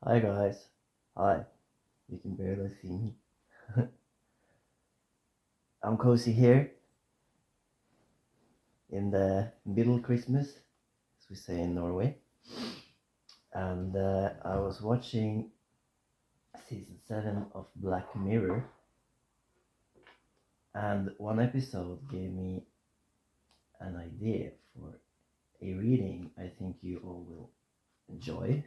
Hi guys. Hi. You can barely see me. I'm cozy here in the middle Christmas, as we say in Norway. And I was watching season 7 of Black Mirror, and one episode gave me an idea for a reading I think you all will enjoy.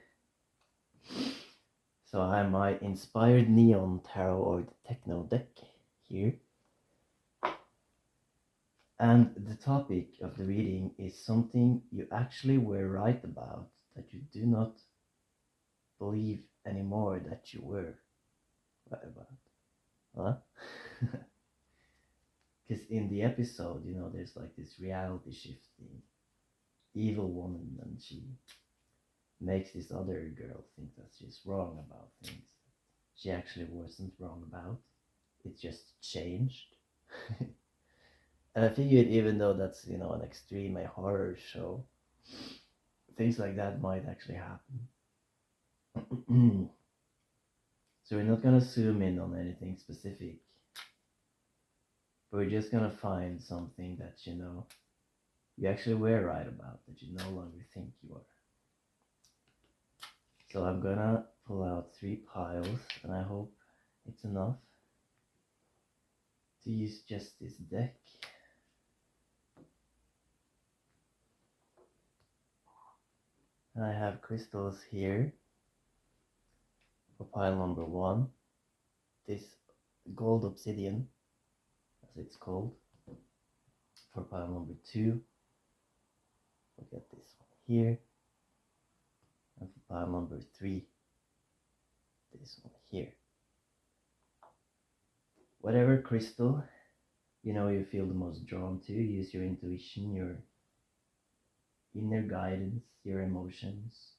So I have my inspired neon tarot or techno deck here. And the topic of the reading is something you actually were right about, that you do not believe anymore that you were right about. Huh? Because in the episode, there's like this reality shifting evil woman, and she makes this other girl think that she's wrong about things she actually wasn't wrong about. It just changed. And I figured, even though that's an extreme a horror show, things like that might actually happen. So we're not gonna zoom in on anything specific, but we're just gonna find something that you actually were right about, that you no longer think you are. So I'm gonna pull out 3 piles, and I hope it's enough to use just this deck. And I have crystals here for pile number 1. This gold obsidian, as it's called, for pile number 2. Look at this one here. And for pile number 3, this one here. Whatever crystal you feel the most drawn to, use your intuition, your inner guidance, your emotions.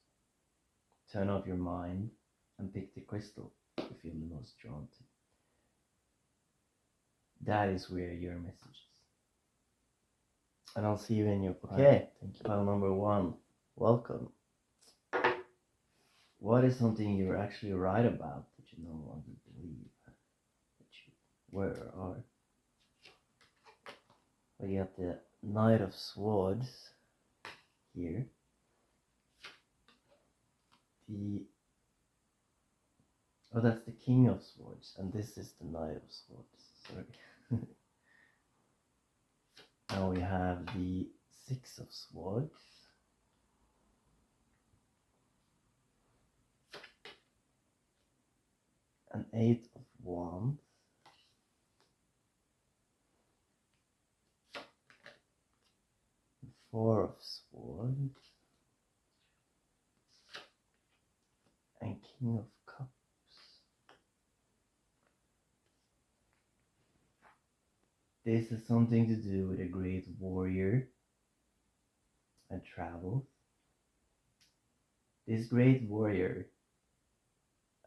Turn off your mind and pick the crystal you feel the most drawn to. That is where your message is. And I'll see you in your pile. Okay, thank you. Pile number 1, welcome. What is something you're actually right about that you no longer believe that you were or are? We got the Knight of Swords here. That's the King of Swords, and this is the Knight of Swords. Sorry. Now we have the 6 of Swords. An 8 of Wands. And 4 of Swords. And King of Cups. This has something to do with a great warrior and travel. This great warrior,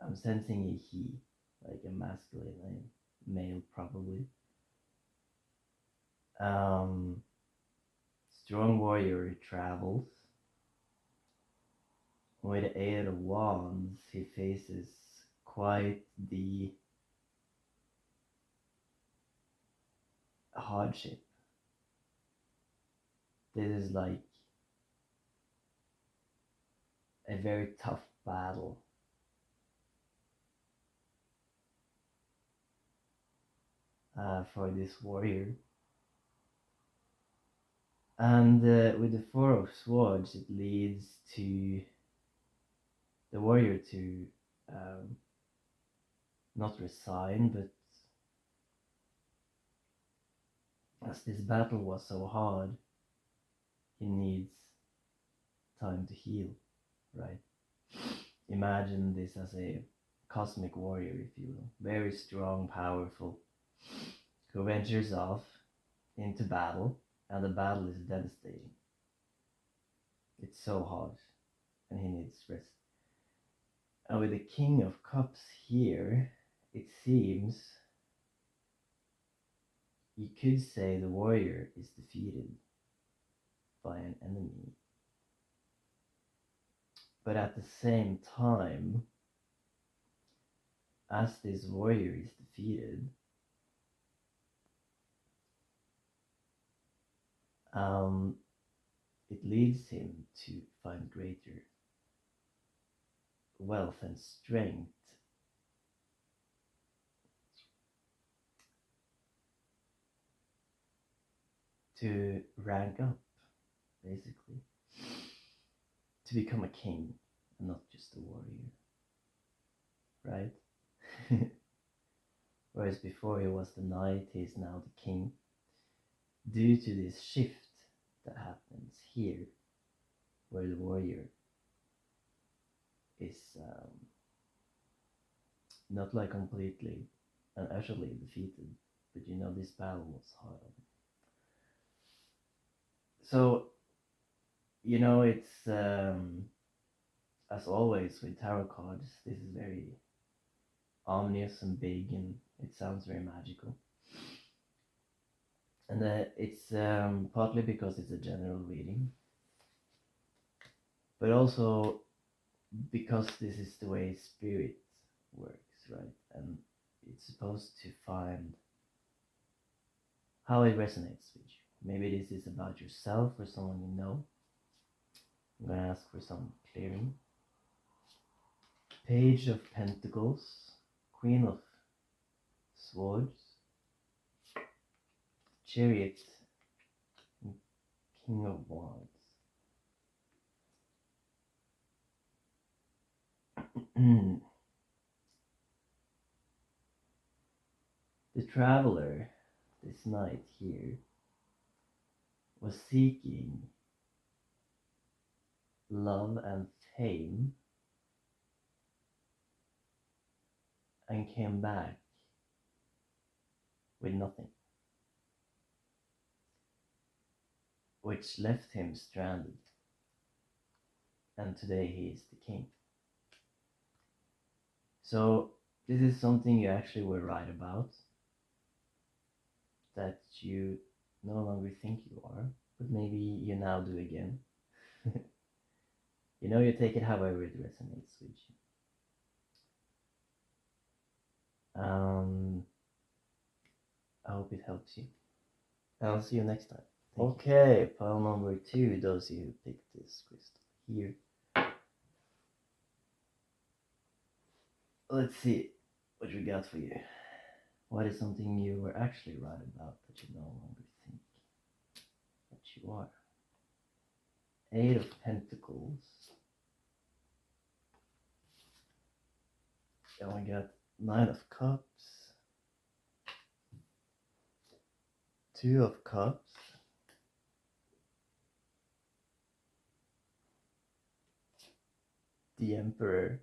I'm sensing a he, like a masculine, a male probably. Strong warrior who travels. With the 8 of Wands, he faces quite the hardship. This is like a very tough battle. For this warrior. And with the 4 of Swords, it leads to the warrior to not resign, but as this battle was so hard, he needs time to heal, right? Imagine this as a cosmic warrior, if you will, very strong, powerful, who ventures off into battle, and the battle is devastating. It's so hard, and he needs rest. And with the King of Cups here, it seems you could say the warrior is defeated by an enemy. But at the same time, as this warrior is defeated, it leads him to find greater wealth and strength to rank up, basically, to become a king and not just a warrior, right? Whereas before he was the knight, he is now the king. Due to this shift that happens here, where the warrior is not like completely and utterly defeated, but you know this battle was hard. So, you know, it's as always with tarot cards, this is very ominous and big, and it sounds very magical. And it's partly because it's a general reading, but also because this is the way spirit works, right? And it's supposed to find how it resonates with you. Maybe this is about yourself or someone you know. I'm going to ask for some clearing. Page of Pentacles, Queen of Swords, Chariot, and King of Wands. The traveler this night here was seeking love and fame and came back with nothing, which left him stranded, and today he is the king. So this is something you actually were right about, that you no longer think you are, but maybe you now do again. You know, you take it however it resonates with you. I hope it helps you. I'll see you next time. Okay, pile number 2, those of you who picked this crystal here. Let's see what we got for you. What is something you were actually right about that you no longer think that you are? 8 of Pentacles. Then we got 9 of Cups. 2 of Cups. The Emperor.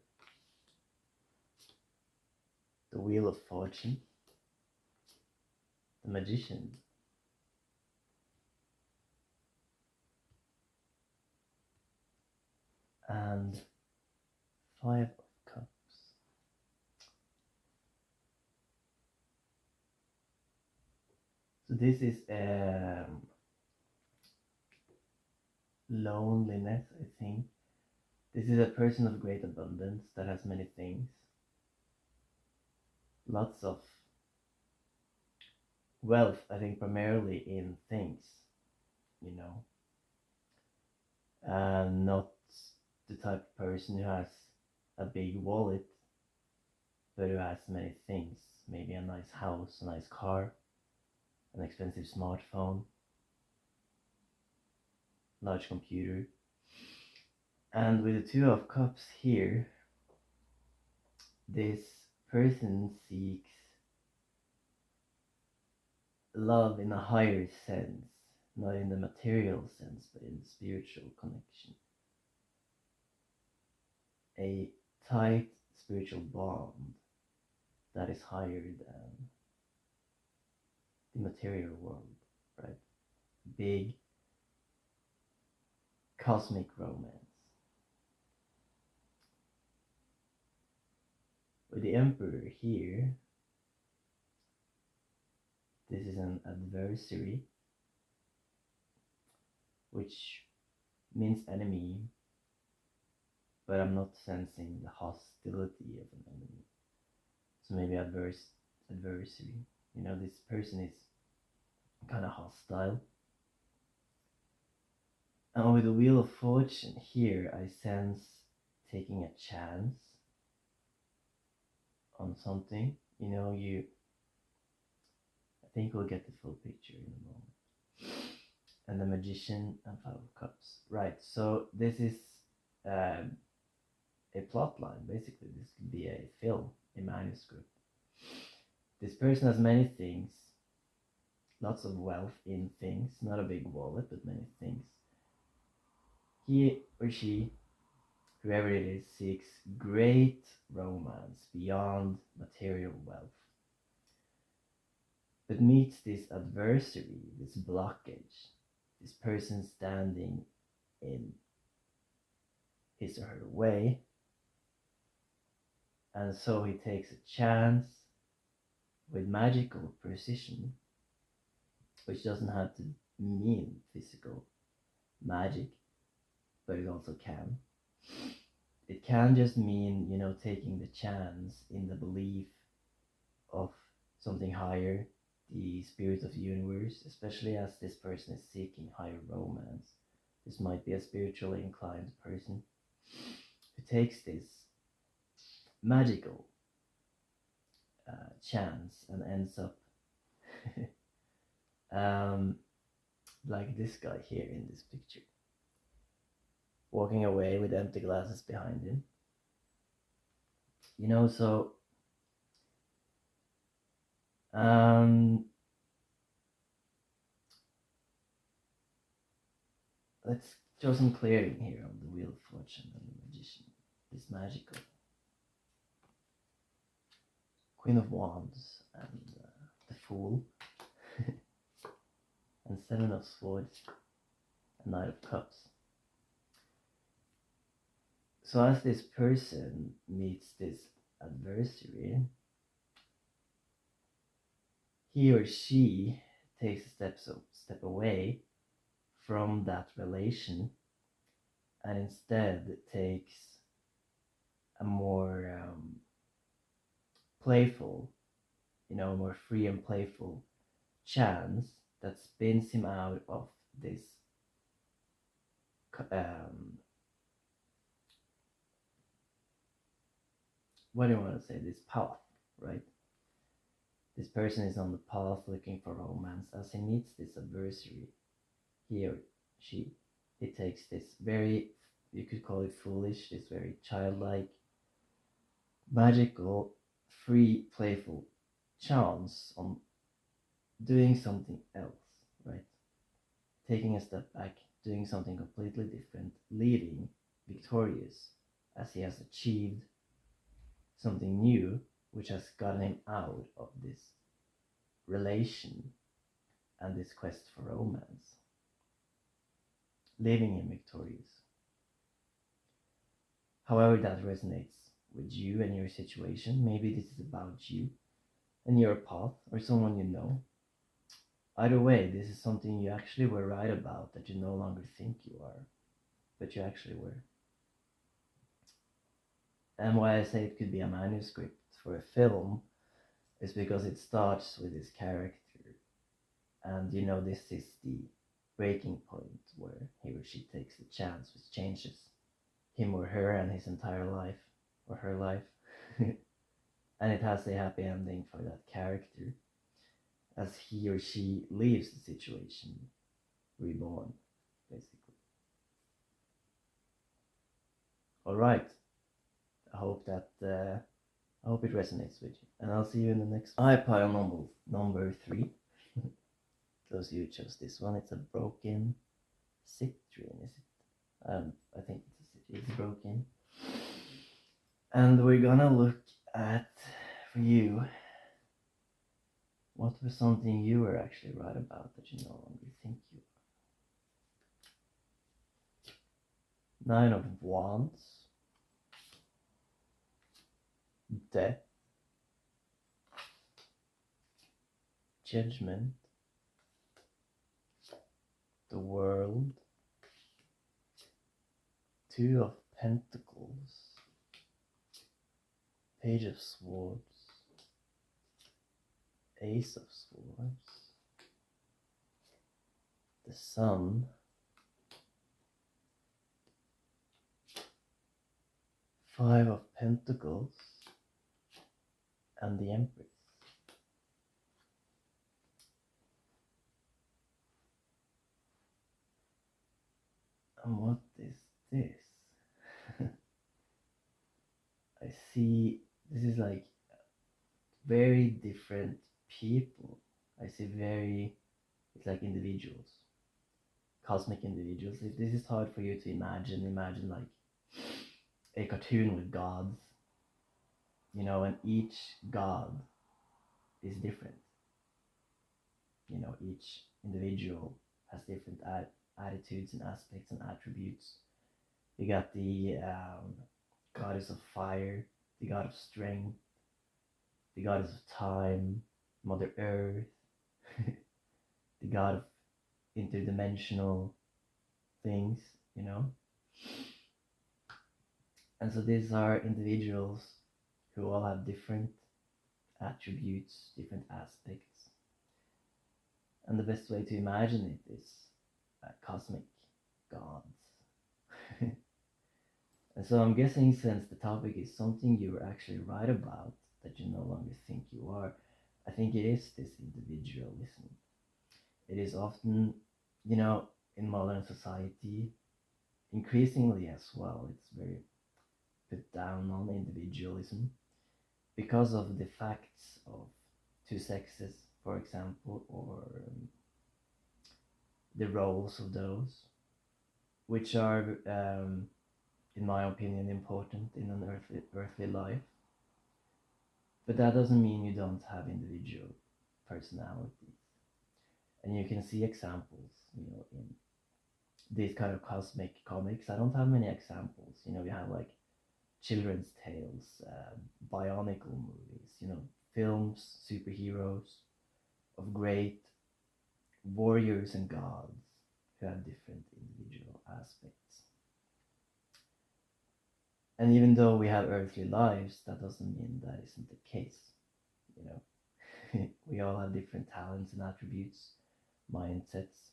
The Wheel of Fortune. The Magician. And 5 of Cups. So this is loneliness, I think. This is a person of great abundance that has many things. Lots of wealth, I think, primarily in things, you know. Not the type of person who has a big wallet, but who has many things. Maybe a nice house, a nice car, an expensive smartphone, large computer. And with the 2 of Cups here, this person seeks love in a higher sense, not in the material sense, but in the spiritual connection. A tight spiritual bond that is higher than the material world, right? Big cosmic romance. With the Emperor here, this is an adversary, which means enemy, but I'm not sensing the hostility of an enemy. So maybe adversary. You know, this person is kind of hostile. And with the Wheel of Fortune here, I sense taking a chance on something. You know, I think we'll get the full picture in a moment. And the Magician and Five of Cups. Right, so this is a plot line, basically. This could be a film, a manuscript. This person has many things, lots of wealth in things, not a big wallet, but many things. He or she, whoever it is, seeks great romance beyond material wealth, but meets this adversary, this blockage, this person standing in his or her way, and so he takes a chance with magical precision, which doesn't have to mean physical magic, but it also can. It can just mean, you know, taking the chance in the belief of something higher, the spirit of the universe, especially as this person is seeking higher romance. This might be a spiritually inclined person who takes this magical chance and ends up like this guy here in this picture, walking away with empty glasses behind him. You know, so let's show some clearing here on the Wheel of Fortune and the Magician. This magical Queen of Wands and the Fool and Seven of Swords and Knight of Cups. So as this person meets this adversary, he or she takes a step away from that relation and instead takes a more playful, you know, more free and playful chance that spins him out of this what do you want to say, this path, right? This person is on the path looking for romance. As he meets this adversary, he or she, he takes this very, you could call it foolish, this very childlike, magical, free, playful chance on doing something else, right? Taking a step back, doing something completely different, leaving victorious as he has achieved something new, which has gotten him out of this relation and this quest for romance, leaving him victorious. However that resonates with you and your situation, maybe this is about you and your path or someone you know. Either way, this is something you actually were right about that you no longer think you are, but you actually were. And why I say it could be a manuscript for a film is because it starts with this character, and you know, this is the breaking point where he or she takes the chance, which changes him or her and his entire life, or her life. And it has a happy ending for that character as he or she leaves the situation reborn, basically. All right, I hope it resonates with you, and I'll see you in the next I pile number 3. Those of you who chose this one, it's a broken citrine, is it? I think it's broken. And we're gonna look at, for you, what was something you were actually right about that you no longer think you are. 9 of Wands, Death, Judgment, the World, 2 of Pentacles, Page of Swords, Ace of Swords, the Sun, Five of Pentacles, and the Empress. And what is this? I see this is like very different people. I see it's like individuals, cosmic individuals. If this is hard for you to imagine like a cartoon with gods, and each god is different. Each individual has different attitudes and aspects and attributes. You got the goddess of fire, the god of strength, the goddess of time, Mother Earth, the god of interdimensional things, you know. And so these are individuals who all have different attributes, different aspects. And the best way to imagine it is cosmic gods. And so I'm guessing, since the topic is something you were actually right about, that you no longer think you are, I think it is this individualism. It is often, in modern society, increasingly as well, it's very put down on individualism because of the facts of two sexes, for example, or the roles of those, which are, in my opinion, important in an earthly life. But that doesn't mean you don't have individual personalities. And you can see examples, in these kind of cosmic comics. I don't have many examples. We have like children's tales, bionicle movies, films, superheroes of great warriors and gods who have different individual aspects. And even though we have earthly lives, that doesn't mean that isn't the case. We all have different talents and attributes, mindsets,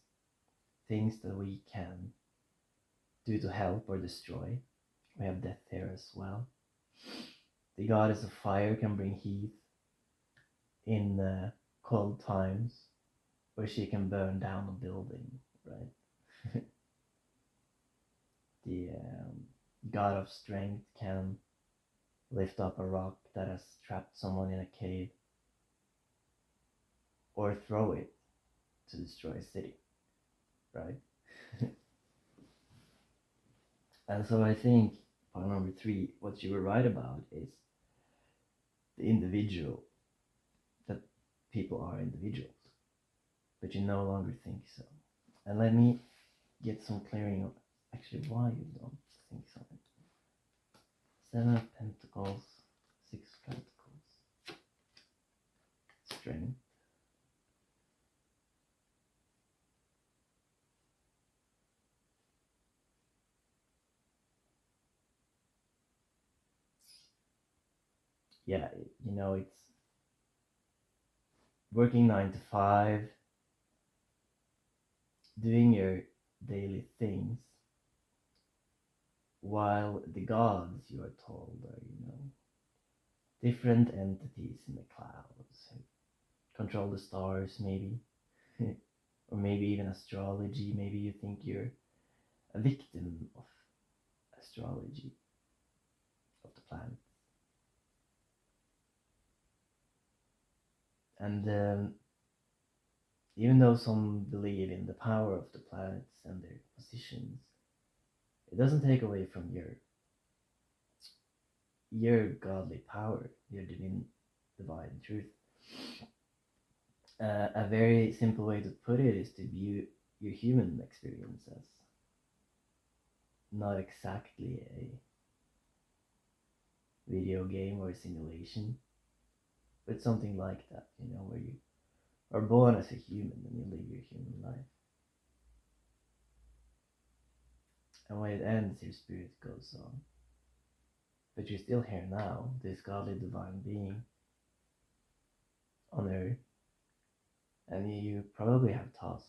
things that we can do to help or destroy. We have death here as well. The goddess of fire can bring heat in cold times, where she can burn down a building, right? The god of strength can lift up a rock that has trapped someone in a cave, or throw it to destroy a city, right? And so I think point number 3, what you were right about, is the individual, that people are individuals, but you no longer think so. And let me get some clearing of actually why you don't think so. 7 of Pentacles, 6 of Pentacles, Strength, yeah, it's working 9 to 5, doing your daily things, while the gods, you are told, are, different entities in the clouds who control the stars, maybe, or maybe even astrology. Maybe you think you're a victim of astrology, of the planet. And even though some believe in the power of the planets and their positions, it doesn't take away from your godly power, your divine truth. A very simple way to put it is to view your human experience as not exactly a video game or a simulation, but something like that, where you are born as a human and you live your human life. And when it ends, your spirit goes on. But you're still here now, this godly divine being on earth, and you probably have tasks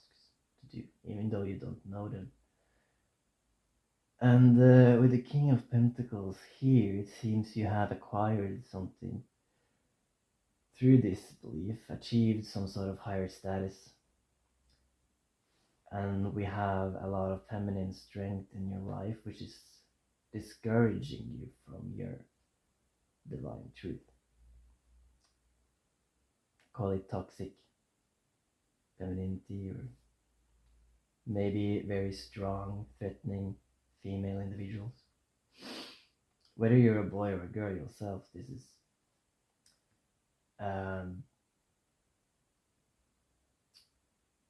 to do, even though you don't know them. And with the King of Pentacles here, it seems you have acquired something through this belief, achieved some sort of higher status. And we have a lot of feminine strength in your life, which is discouraging you from your divine truth. Call it toxic femininity, or maybe very strong, threatening female individuals. Whether you're a boy or a girl yourself, this is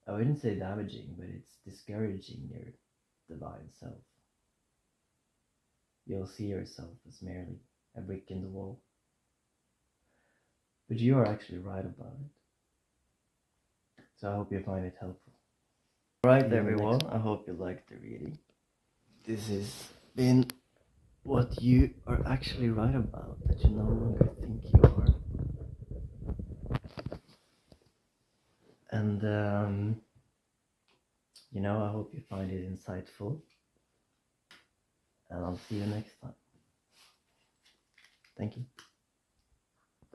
I wouldn't say damaging, but it's discouraging your divine self. You'll see yourself as merely a brick in the wall. But you are actually right about it. So I hope you find it helpful. Alright everyone, I hope you liked the reading. This has been what you are actually right about, that you no longer think you are. And I hope you find it insightful. And I'll see you next time. Thank you.